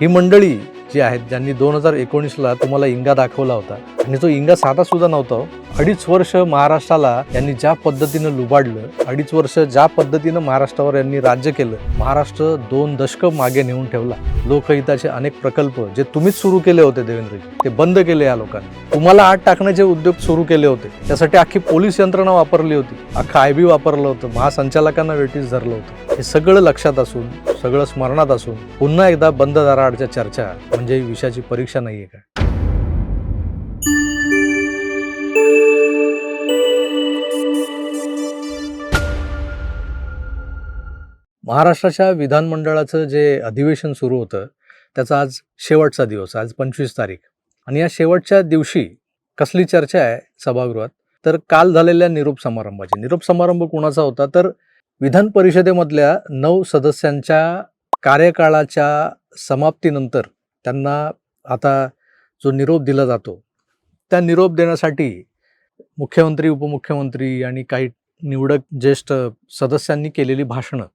ही मंडळी जी आहेत ज्यांनी 2019ला तुम्हाला इंगा दाखवला होता आणि तो इंगा साधा सुद्धा नव्हता हो. 2.5 वर्ष महाराष्ट्राला यांनी ज्या पद्धतीनं लुबाडलं, 2.5 वर्ष ज्या पद्धतीनं महाराष्ट्रावर यांनी राज्य केलं, महाराष्ट्र 2 दशकं मागे नेऊन ठेवला. लोकहिताचे अनेक प्रकल्प जे तुम्हीच सुरू केले होते देवेंद्रजी, ते बंद केले या लोकांनी. तुम्हाला आत टाकण्याचे उद्योग सुरू केले होते, त्यासाठी अख्खी पोलीस यंत्रणा वापरली होती, अख्खा आयबी वापरलं होतं, महासंचालकांना वेटीस धरलं होतं. हे सगळं लक्षात असून, सगळं स्मरणात असून पुन्हा एकदा बंद दाराआडच्या चर्चा म्हणजे विषयाची परीक्षा नाहीये का? महाराष्ट्राच्या विधानमंडळाचं जे अधिवेशन सुरू होतं त्याचा आज शेवटचा दिवस, आज 25 तारीख. आणि या शेवटच्या दिवशी कसली चर्चा आहे सभागृहात, तर काल झालेल्या निरोप समारंभाची. निरोप समारंभ कोणाचा होता, तर विधान परिषदेमधल्या 9 सदस्यांच्या कार्यकाळाच्या समाप्तीनंतर त्यांना आता जो निरोप दिला जातो, त्या निरोप देण्यासाठी मुख्यमंत्री, उपमुख्यमंत्री आणि काही निवडक ज्येष्ठ सदस्यांनी केलेली भाषणं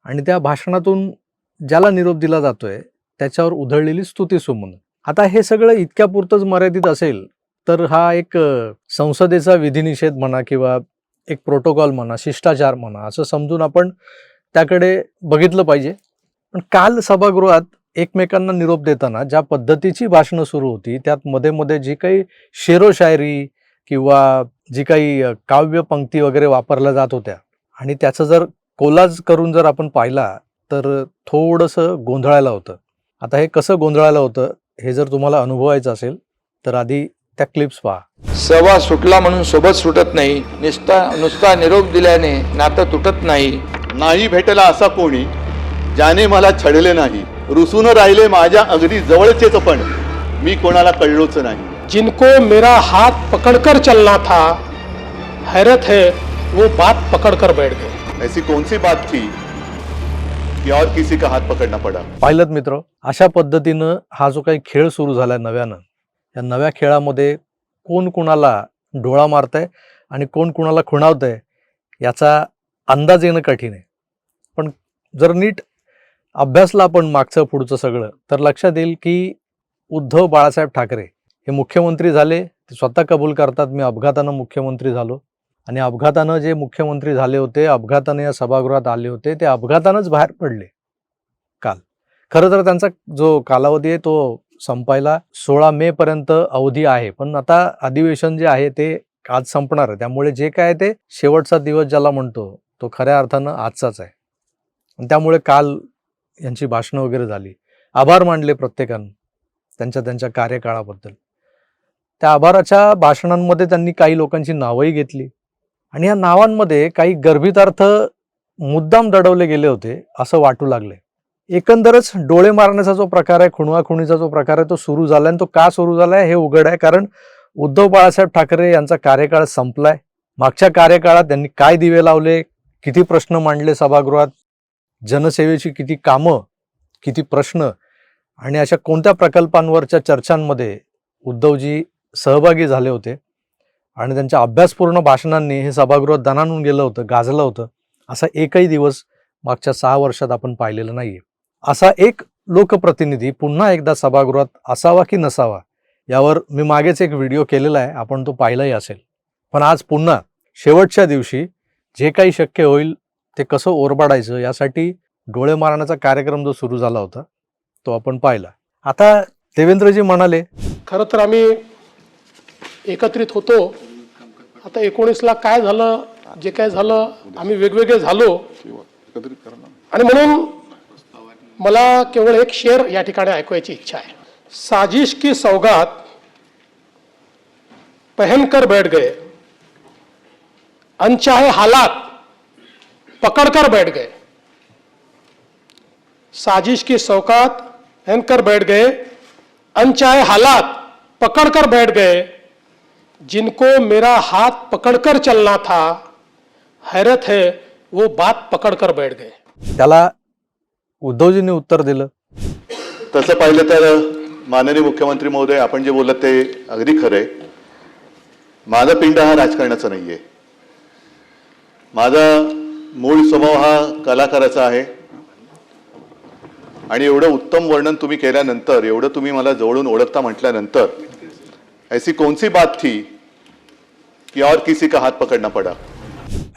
आणि त्या भाषणातून ज्याला निरोप दिला जातोय त्याच्यावर उधळलेली स्तुतीसुमनं. आता हे सगळं इतक्यापुरतंच मर्यादित असेल तर हा एक संसदेचा विधिनिषेध म्हणा किंवा एक प्रोटोकॉल म्हणा, शिष्टाचार म्हणा, असं समजून आपण त्याकडे बघितलं पाहिजे. पण काल सभागृहात एकमेकांना निरोप देताना ज्या पद्धतीची भाषणं सुरू होती, त्यात मध्ये मध्ये जी काही शेरोशायरी किंवा जी काही काव्य पंक्ती वगैरे वापरल्या जात होत्या आणि त्याचं जर कोलाज करून जर आपण पाहिला तर थोडंसं गोंधळायला होतं. आता हे कसं गोंधळायला होतं हे जर तुम्हाला अनुभवायचं असेल तर आधी त्या क्लिप्स पहा. सवा सुटला म्हणून सोबत सुटत नाही, नुसता निरोप दिल्याने नातं तुटत नाही. नाही भेटला असा कोणी ज्याने मला छळले नाही, रुसून राहिले माझ्या अगदी जवळचेच, पण मी कोणाला कळलोच नाही. जिनको मेरा हाथ पकड़कर चलना था, हैरत है वो बात पकड़कर बैठ गए. ऐसी कौन सी बात थी कि और किसी का हाथ पकड़ना पड़ा. पाहिलं मित्र, अशा पद्धतीनं हा जो काही खेळ सुरू झालाय नव्यानं, या नव्या खेळामध्ये कोण कुणाला डोळा मारतंय आणि कोण कुणाला खुणावतंय याचा अंदाज येणं कठीण आहे. पण जर नीट अभ्यासला आपण मागचं पुढचं सगळं तर लक्षात येईल की उद्धव बाळासाहेब ठाकरे हे मुख्यमंत्री झाले, ते स्वतः कबूल करतात, मी अपघातानं मुख्यमंत्री झालो. आणि अपघातानं जे मुख्यमंत्री झाले होते, अपघातानं या सभागृहात आले होते, ते अपघातानंच बाहेर पडले काल. खरं तर त्यांचा जो कालावधी आहे तो संपायला 16 मे पर्यंत अवधी आहे, पण आता अधिवेशन जे आहे ते आज संपणार आहे. त्यामुळे जे काय ते शेवटचा दिवस ज्याला म्हणतो तो खऱ्या अर्थानं आजचाच आहे. आणि त्यामुळे काल यांची भाषणं वगैरे झाली, आभार मानले प्रत्येकानं त्यांच्या कार्यकाळाबद्दल. त्या आभाराच्या भाषणांमध्ये त्यांनी काही लोकांची नावंही घेतली आणि या नावांमध्ये काही गर्भितार्थ मुद्दाम दडवले गेले होते असं वाटू लागले. एकंदरच डोळे मारण्याचा जो प्रकार आहे, खुणवाखुणीचा जो प्रकार आहे तो सुरू झाला आणि तो का सुरू झालाय हे उघड आहे. कारण उद्धव बाळासाहेब ठाकरे यांचा कार्यकाळ संपलाय. मागच्या कार्यकाळात त्यांनी काय दिवे लावले, किती प्रश्न मांडले सभागृहात, जनसेवेची किती कामं, किती प्रश्न आणि अशा कोणत्या प्रकल्पांवरच्या चर्चांमध्ये उद्धवजी सहभागी झाले होते आणि त्यांच्या अभ्यासपूर्ण भाषणांनी हे सभागृह दणाणून गेलं होतं, गाजलं होतं, असा एकही दिवस मागच्या 6 वर्षात आपण पाहिलेला नाहीये. असा एक लोकप्रतिनिधी पुन्हा एकदा सभागृहात असावा की नसावा यावर मी मागेच एक व्हिडिओ केलेला आहे, आपण तो पाहिलाही असेल. पण आज पुन्हा शेवटच्या दिवशी जे काही शक्य होईल ते कसं ओरबाडायचं यासाठी डोळे मारण्याचा कार्यक्रम जो सुरू झाला होता तो आपण पाहिला. आता देवेंद्रजी म्हणाले, खरं तर आम्ही एकत्रित होतो. आता 19ला काय झालं, जे काय झालं, आम्ही वेगवेगळे झालो आणि म्हणून मला केवळ एक शेर या ठिकाणी ऐकवायची इच्छा आहे. साजिश की सौगात पहनकर बैठ गए, अनचाहे हालात पकड़कर बैठ गए. साजिश की सौगात पहनकर बैठ गए, अनचाहे हालात पकड़कर बैठ गए. जिनको मेरा हाथ पकड़कर चलना था, हैरत है वो बात पकड़कर बैठ गए. त्याला उद्धवजींनी उत्तर दिलं. तसं पाहिलं तर माननीय मुख्यमंत्री महोदय, आपण जे बोलत ते अगदी खरंय. माझा पिंड हा राजकारणाचा नाहीये. माझा मूळ स्वभाव हा कलाकाराचा आहे आणि एवढं उत्तम वर्णन तुम्ही केल्यानंतर, एवढं तुम्ही मला जवळून ओळखता म्हटल्यानंतर, ऐसी कौन सी बात थी कि और किसी का हात पकडना पडा?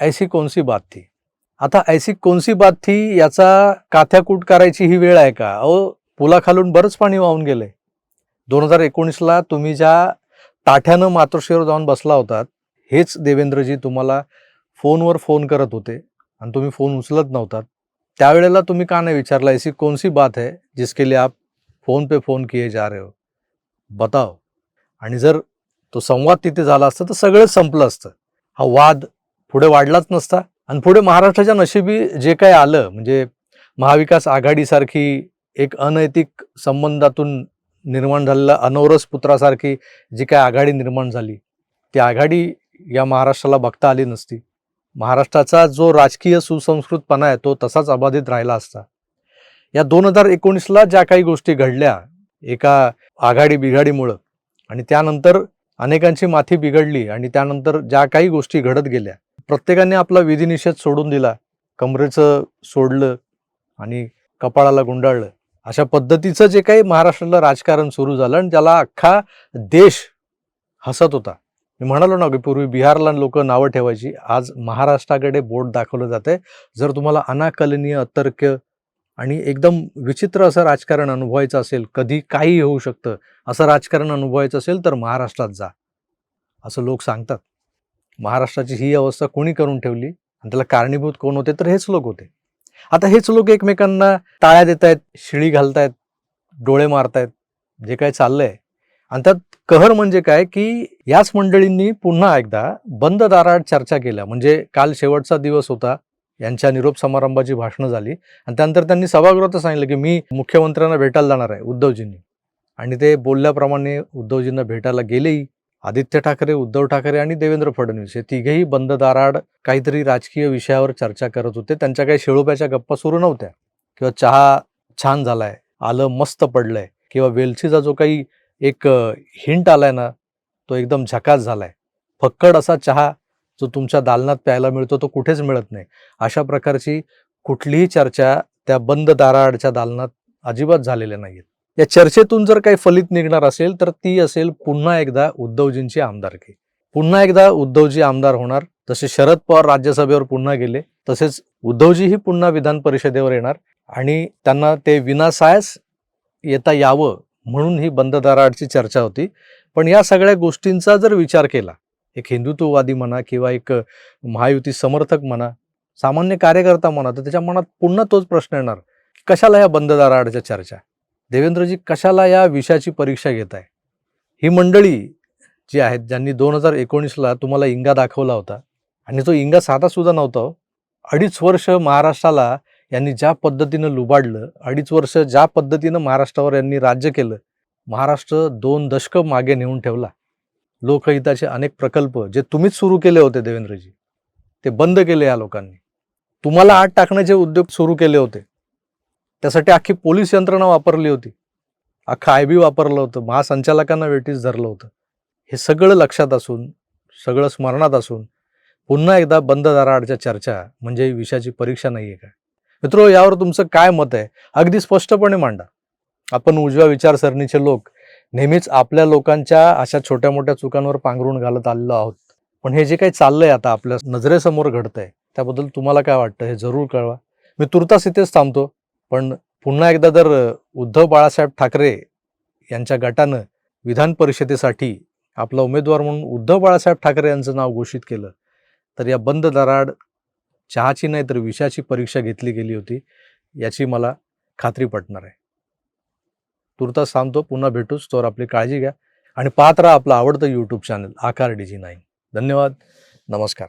ऐसी कोणसी बात थी. आता ऐसी कोणसी बात थी याचा काथ्याकूट करायची ही वेळ आहे का? अहो, पुलाखालून बरंच पाणी वाहून गेलंय. 2019ला तुम्ही ज्या ताठ्यानं मातोश्रीवर जाऊन बसला होतात, हेच देवेंद्रजी तुम्हाला फोनवर फोन करत होते आणि तुम्ही फोन उचलत नव्हतात. त्यावेळेला तुम्ही का नाही विचारलं, ऐसी कौन सी बात है जिसके लिए आप फोन पे फोन किए जा रहे हो, बताओ. आणि जर तो संवाद तिथे झाला असता तर सगळंच संपलं असतं. हा वाद पुढे वाढलाच नसता आणि पुढे महाराष्ट्राच्या नशिबी जे काही आलं, म्हणजे महाविकास आघाडीसारखी एक अनैतिक संबंधातून निर्माण झालेला अनौरस पुत्रासारखी जी काही आघाडी निर्माण झाली, ती आघाडी या महाराष्ट्राला बघता आली नसती. महाराष्ट्राचा जो राजकीय सुसंस्कृतपणा आहे तो तसाच अबाधित राहिला असता. या 2019ला ज्या काही गोष्टी घडल्या एका आघाडी बिघाडीमुळं, आणि त्यानंतर अनेकांची माथी बिघडली, आणि त्यानंतर ज्या काही गोष्टी घडत गेल्या, प्रत्येकाने आपला विधिनिषेध सोडून दिला, कमरेचं सोडलं आणि कपाळाला गुंडाळलं. अशा पद्धतीचं जे काही महाराष्ट्राला राजकारण सुरू झालं आणि त्याला अख्खा देश हसत होता. मी म्हणालो ना की पूर्वी बिहारला लोक नावं ठेवायची, आज महाराष्ट्राकडे बोट दाखवलं जाते. जर तुम्हाला अनाकलनीय, अतर्क्य आणि एकदम विचित्र असं राजकारण अनुभवायचं असेल, कधी काही होऊ शकतं असं राजकारण अनुभवायचं असेल तर महाराष्ट्रात जा, असं लोक सांगतात. महाराष्ट्राची ही अवस्था कोणी करून ठेवली आणि त्याला कारणीभूत कोण होते? तर हेच लोक होते. आता हेच लोक एकमेकांना टाळ्या देत आहेत, शिळी घालतायत, डोळे मारतायत, जे काय चाललंय. आणि त्यात कहर म्हणजे काय की याच मंडळींनी पुन्हा एकदा बंद दाराआड चर्चा केल्या. म्हणजे काल शेवटचा दिवस होता, यांच्या निरोप समारंभाची भाषणं झाली आणि त्यानंतर त्यांनी सभागृहात सांगितलं की मी मुख्यमंत्र्यांना भेटायला जाणार आहे, उद्धवजींनी. आणि ते बोलल्याप्रमाणे उद्धवजींना भेटायला गेलेही. आदित्य ठाकरे, उद्धव ठाकरे आणि देवेंद्र फडणवीस हे तिघेही बंद दाराआड काहीतरी राजकीय विषयावर चर्चा करत होते. त्यांच्या काही शेळोप्याच्या गप्पा सुरू नव्हत्या, किंवा चहा छान झालाय, आलं मस्त पडलंय, किंवा वेलचीचा जो काही एक हिंट आलाय ना तो एकदम झकास झालाय. फक्कड असा चहा जो तुमच्या दालनात प्यायला मिळतो तो कुठेच मिळत नाही. अशा प्रकारची कुठलीही चर्चा त्या बंद दाराआडच्या दालनात अजिबात झालेल्या नाहीत. या चर्चेतून जर काही फलित निघणार असेल तर ती असेल पुन्हा एकदा उद्धवजींची आमदारकी. पुन्हा एकदा उद्धवजी आमदार होणार. तसे शरद पवार राज्यसभेवर पुन्हा गेले, तसेच उद्धवजीही पुन्हा विधान परिषदेवर येणार आणि त्यांना ते विनासायास येता यावं म्हणून ही बंद दाराआडची चर्चा होती. पण या सगळ्या गोष्टींचा जर विचार केला, एक हिंदुत्ववादी म्हणा किंवा एक महायुती समर्थक म्हणा, सामान्य कार्यकर्ता म्हणा, तर त्याच्या मनात पुन्हा तोच प्रश्न येणार, कशाला या बंद दाराआडच्या चर्चा? देवेंद्रजी कशाला या विषयाची परीक्षा घेत आहे? ही मंडळी जी आहेत, ज्यांनी 2019ला तुम्हाला इंगा दाखवला होता, आणि तो इंगा साधा सुद्धा नव्हता. 2.5 वर्ष महाराष्ट्राला यांनी ज्या पद्धतीनं लुबाडलं, 2.5 वर्ष ज्या पद्धतीनं महाराष्ट्रावर यांनी राज्य केलं, महाराष्ट्र 2 दशक मागे नेऊन ठेवला. लोकहिताचे अनेक प्रकल्प जे तुम्हीच सुरू केले होते देवेंद्रजी, ते बंद केले या लोकांनी. तुम्हाला आत टाकण्याचे उद्योग सुरू केले होते, त्यासाठी अख्खी पोलीस यंत्रणा वापरली होती, अख्खा IB वापरलं होतं, महासंचालकांना वेटीस धरलं होतं. हे सगळं लक्षात असून, सगळं स्मरणात असून पुन्हा एकदा बंद दाराआडच्या चर्चा म्हणजे विषयाची परीक्षा नाही आहे का? मित्रो, यावर तुमचं काय मत आहे? अगदी स्पष्टपणे मांडा. आपण उजव्या विचारसरणीचे लोक नेहमीच आपल्या लोकांच्या अशा छोट्या मोठ्या चुकांवर पांघरून घालत आलेलो आहोत. पण हे जे काही चाललंय आता आपल्या नजरेसमोर घडतंय, त्याबद्दल तुम्हाला काय वाटतं हे जरूर कळवा. मी तुर्तास इथेच थांबतो. पण पुन्हा एकदा जर उद्धव बाळासाहेब ठाकरे यांच्या गटानं विधान परिषदेसाठी आपला उमेदवार म्हणून उद्धव बाळासाहेब ठाकरे यांचं नाव घोषित केलं, तर या बंद दाराआड चहाची नाही तर विषयाची परीक्षा घेतली गेली होती याची मला खात्री पटणार आहे. तुर्तास थांबतो. पुन्हा भेटूच. तोवर आपली काळजी घ्या आणि पाहत राहा आपलं आवडतं YouTube चॅनल आकार DG9. धन्यवाद. नमस्कार.